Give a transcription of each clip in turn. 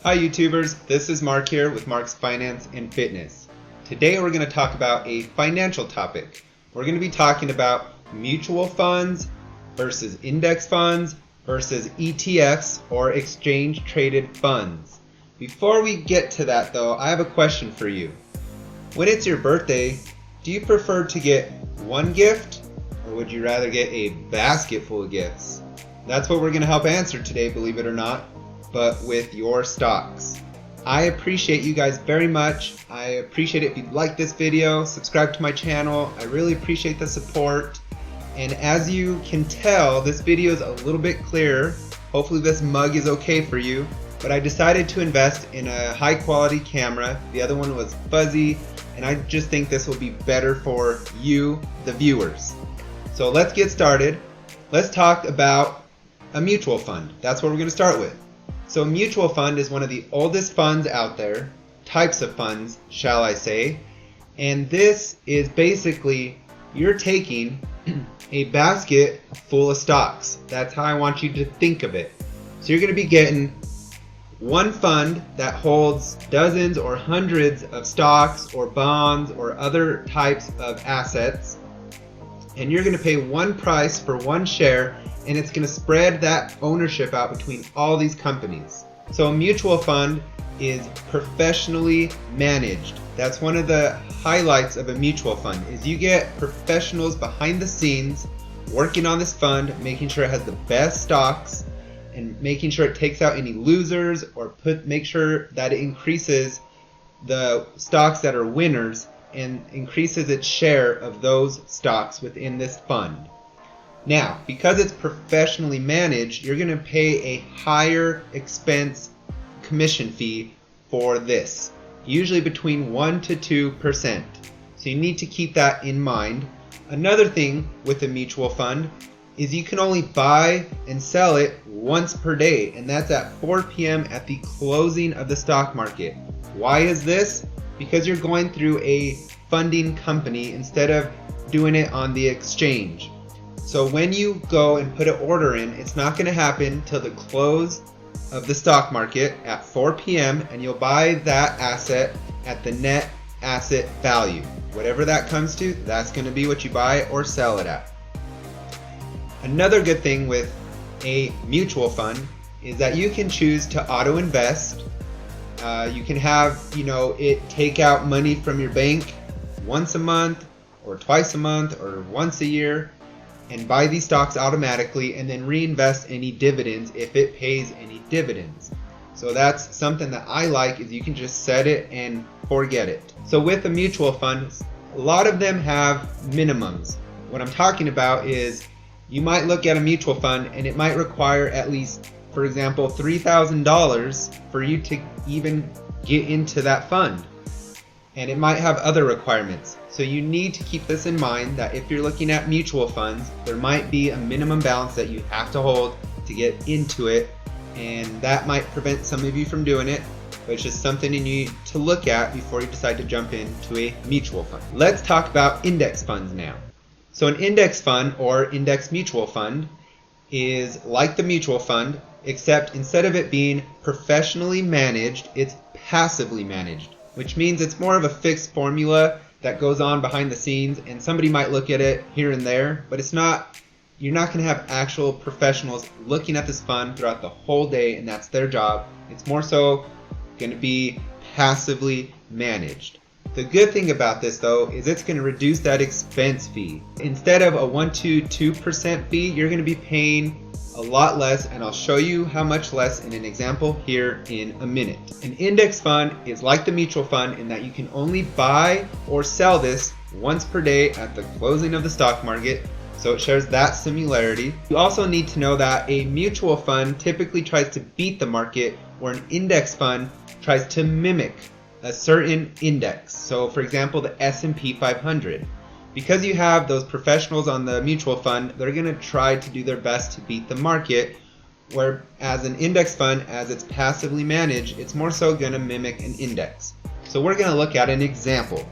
Hi YouTubers, this is Mark here with Mark's Finance and Fitness. Today we're going to talk about a financial topic. We're going to be talking about mutual funds versus index funds versus ETFs or exchange traded funds. Before we get to that though, I have a question for you. When it's your birthday, do you prefer to get one gift or would you rather get a basket full of gifts? That's what we're going to help answer today, believe it or not, but with your stocks. I appreciate you guys very much. I appreciate it if you like this video, subscribe to my channel. I really appreciate the support. And as you can tell, this video is a little bit clearer. Hopefully this mug is okay for you. But I decided to invest in a high quality camera. The other one was fuzzy, and I just think this will be better for you, the viewers. So let's get started. Let's talk about a mutual fund. That's what we're going to start with. So a mutual fund is one of the oldest funds out there, types of funds, shall I say. And this is basically, you're taking a basket full of stocks. That's how I want you to think of it. So you're going to be getting one fund that holds dozens or hundreds of stocks or bonds or other types of assets. And you're going to pay one price for one share, and it's going to spread that ownership out between all these companies. So a mutual fund is professionally managed. That's one of the highlights of a mutual fund, is you get professionals behind the scenes working on this fund, making sure it has the best stocks and making sure it takes out any losers or make sure that it increases the stocks that are winners and increases its share of those stocks within this fund. Now, because it's professionally managed, you're going to pay a higher expense commission fee for this, usually between 1 to 2%. So you need to keep that in mind. Another thing with a mutual fund is you can only buy and sell it once per day, and that's at 4 p.m. at the closing of the stock market. Why is this? Because you're going through a funding company instead of doing it on the exchange. So when you go and put an order in, it's not going to happen till the close of the stock market at 4 p.m. and you'll buy that asset at the net asset value. Whatever that comes to, that's going to be what you buy or sell it at. Another good thing with a mutual fund is that you can choose to auto invest. You can have, it take out money from your bank once a month or twice a month or once a year and buy these stocks automatically and then reinvest any dividends if it pays any dividends. So that's something that I like, is you can just set it and forget it. So with a mutual fund, a lot of them have minimums. What I'm talking about is you might look at a mutual fund and it might require at least, for example, $3,000 for you to even get into that fund. And it might have other requirements. So you need to keep this in mind, that if you're looking at mutual funds, there might be a minimum balance that you have to hold to get into it, and that might prevent some of you from doing it, but it's just something you need to look at before you decide to jump into a mutual fund. Let's talk about index funds now. So an index fund or index mutual fund is like the mutual fund, except instead of it being professionally managed, it's passively managed, which means it's more of a fixed formula that goes on behind the scenes, and somebody might look at it here and there, but you're not going to have actual professionals looking at this fund throughout the whole day, and that's their job. It's more so going to be passively managed. The good thing about this though is it's going to reduce that expense fee. Instead of a 1 to 2% fee, you're going to be paying a lot less, and I'll show you how much less in an example here in a minute. An index fund is like the mutual fund in that you can only buy or sell this once per day at the closing of the stock market, so it shares that similarity. You also need to know that a mutual fund typically tries to beat the market, where an index fund tries to mimic a certain index. So for example, the S&P 500. Because you have those professionals on the mutual fund, they're going to try to do their best to beat the market, whereas an index fund, as it's passively managed, it's more so going to mimic an index. So we're going to look at an example.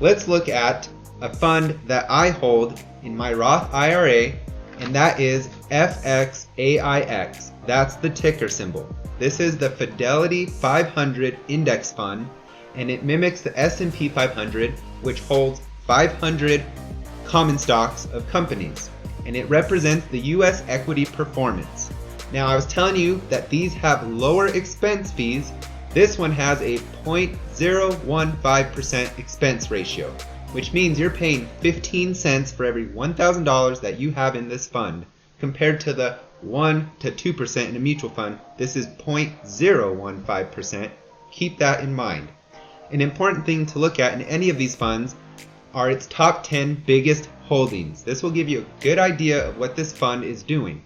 Let's look at a fund that I hold in my Roth IRA, and that is FXAIX. That's the ticker symbol. This is the Fidelity 500 Index Fund, and it mimics the S&P 500, which holds 500 common stocks of companies, and it represents the US equity performance. Now, I was telling you that these have lower expense fees. This one has a 0.015% expense ratio, which means you're paying 15 cents for every $1,000 that you have in this fund, compared to the 1 to 2% in a mutual fund. This is 0.015%. Keep that in mind. An important thing to look at in any of these funds are its top 10 biggest holdings. This will give you a good idea of what this fund is doing.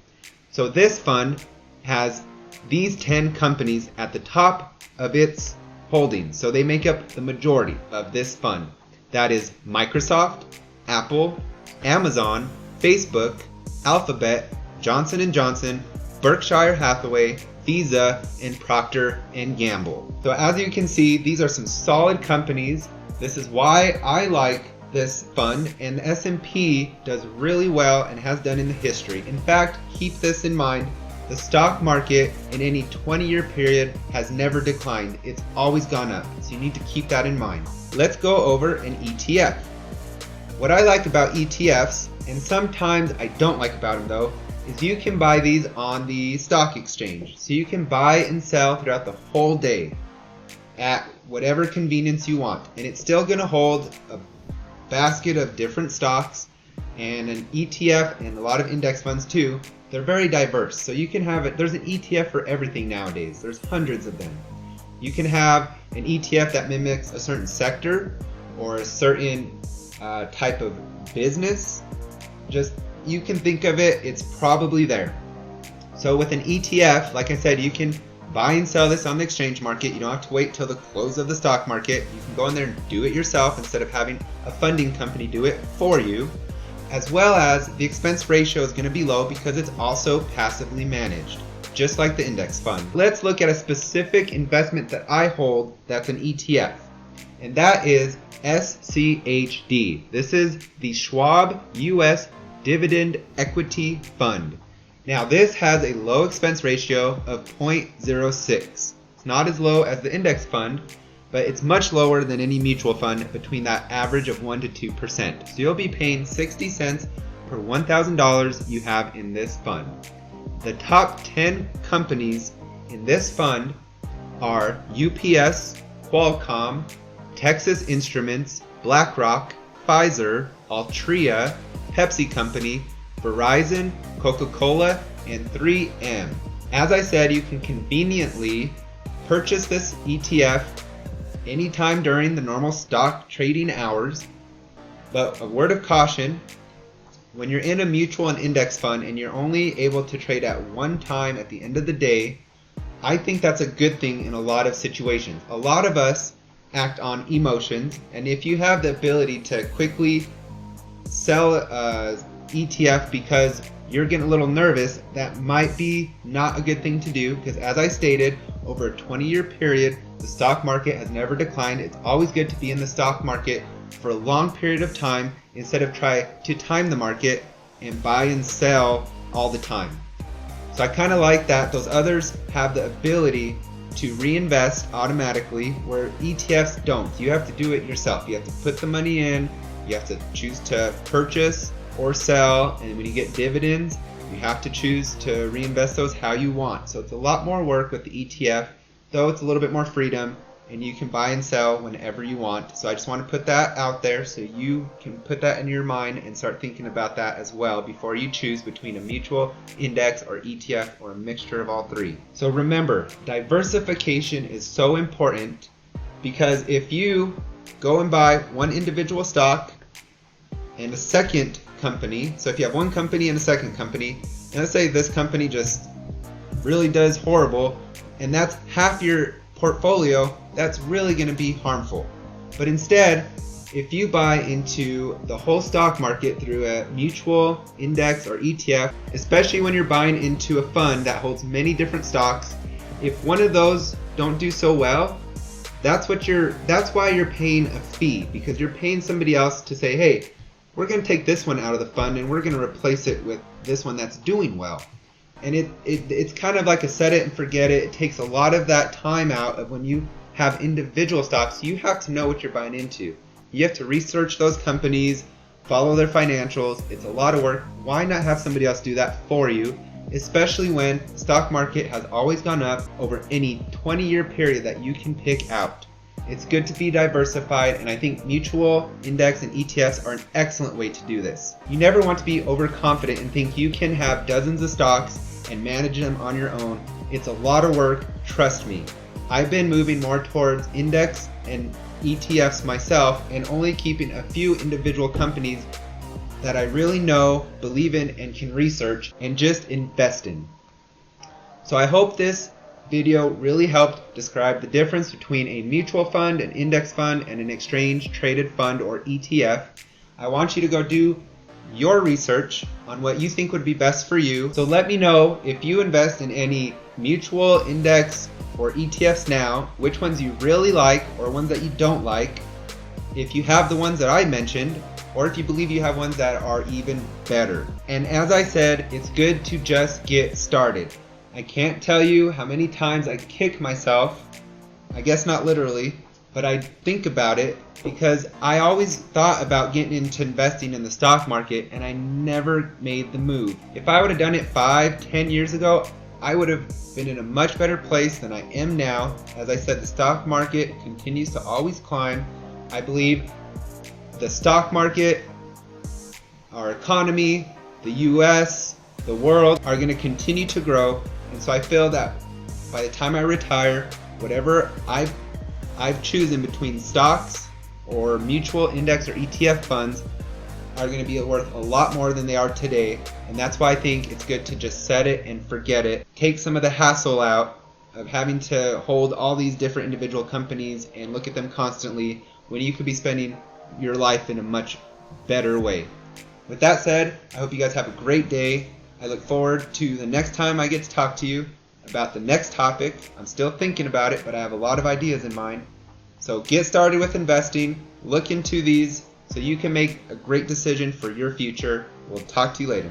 So this fund has these 10 companies at the top of its holdings. So they make up the majority of this fund. That is Microsoft, Apple, Amazon, Facebook, Alphabet, Johnson & Johnson, Berkshire Hathaway, Visa, and Procter & Gamble. So as you can see, these are some solid companies. This is why I like this fund, and the S&P does really well and has done in the history. In fact, keep this in mind, the stock market in any 20-year period has never declined. It's always gone up, so you need to keep that in mind. Let's go over an ETF. What I like about ETFs, and sometimes I don't like about them though, is you can buy these on the stock exchange. So you can buy and sell throughout the whole day at whatever convenience you want, and it's still going to hold a basket of different stocks, and an ETF and a lot of index funds too. They're very diverse, so you can have it. There's an ETF for everything nowadays. There's hundreds of them. You can have an ETF that mimics a certain sector or a certain type of business. Just, you can think of it, it's probably there. So with an ETF, like I said, you can buy and sell this on the exchange market. You don't have to wait till the close of the stock market. You can go in there and do it yourself instead of having a funding company do it for you. As well as the expense ratio is going to be low because it's also passively managed, just like the index fund. Let's look at a specific investment that I hold that's an ETF, and that is SCHD. This is the Schwab US Dividend Equity Fund. Now this has a low expense ratio of 0.06. It's not as low as the index fund, but it's much lower than any mutual fund, between that average of 1 to 2%. So you'll be paying 60 cents per $1,000 you have in this fund. The top 10 companies in this fund are UPS, Qualcomm, Texas Instruments, BlackRock, Pfizer, Altria, Pepsi Company, Verizon, Coca-Cola, and 3M. As I said, you can conveniently purchase this ETF anytime during the normal stock trading hours. But a word of caution, when you're in a mutual and index fund and you're only able to trade at one time at the end of the day, I think that's a good thing in a lot of situations. A lot of us act on emotions, and if you have the ability to quickly sell ETF because you're getting a little nervous, that might be not a good thing to do, because as I stated, over a 20-year period, the stock market has never declined. It's always good to be in the stock market for a long period of time instead of try to time the market and buy and sell all the time. So I kind of like that. Those others have the ability to reinvest automatically, where ETFs don't. You have to do it yourself. You have to put the money in, you have to choose to purchase or sell, and when you get dividends, you have to choose to reinvest those how you want. So it's a lot more work with the ETF, though it's a little bit more freedom, and you can buy and sell whenever you want. So I just want to put that out there so you can put that in your mind and start thinking about that as well before you choose between a mutual, index, or ETF, or a mixture of all three. So remember, diversification is so important, because if you go and buy one individual stock and a second company, so if you have one company and a second company, and let's say this company just really does horrible, and that's half your portfolio, that's really going to be harmful. But instead, if you buy into the whole stock market through a mutual, index, or ETF, especially when you're buying into a fund that holds many different stocks, if one of those don't do so well, that's why you're paying a fee, because you're paying somebody else to say, hey, we're going to take this one out of the fund and we're going to replace it with this one that's doing well. And it's kind of like a set it and forget it. It takes a lot of that time out of when you have individual stocks. You have to know what you're buying into. You have to research those companies, follow their financials. It's a lot of work. Why not have somebody else do that for you? Especially when the stock market has always gone up over any 20-year period that you can pick out. It's good to be diversified, and I think mutual, index, and ETFs are an excellent way to do this. You never want to be overconfident and think you can have dozens of stocks and manage them on your own. It's a lot of work, trust me. I've been moving more towards index and ETFs myself and only keeping a few individual companies that I really know, believe in, and can research and just invest in. So I hope this video really helped describe the difference between a mutual fund, an index fund, and an exchange traded fund or ETF. I want you to go do your research on what you think would be best for you. So let me know if you invest in any mutual, index, or ETFs now, which ones you really like or ones that you don't like, if you have the ones that I mentioned, or if you believe you have ones that are even better. And as I said, it's good to just get started. I can't tell you how many times I kick myself, I guess not literally, but I think about it because I always thought about getting into investing in the stock market and I never made the move. If I would have done it 5-10 years ago, I would have been in a much better place than I am now. As I said, the stock market continues to always climb. I believe the stock market, our economy, the US, the world are going to continue to grow. And so I feel that by the time I retire, whatever I've chosen between stocks or mutual, index, or ETF funds are going to be worth a lot more than they are today. And that's why I think it's good to just set it and forget it. Take some of the hassle out of having to hold all these different individual companies and look at them constantly when you could be spending your life in a much better way. With that said, I hope you guys have a great day. I look forward to the next time I get to talk to you about the next topic. I'm still thinking about it, but I have a lot of ideas in mind. So get started with investing, look into these so you can make a great decision for your future. We'll talk to you later.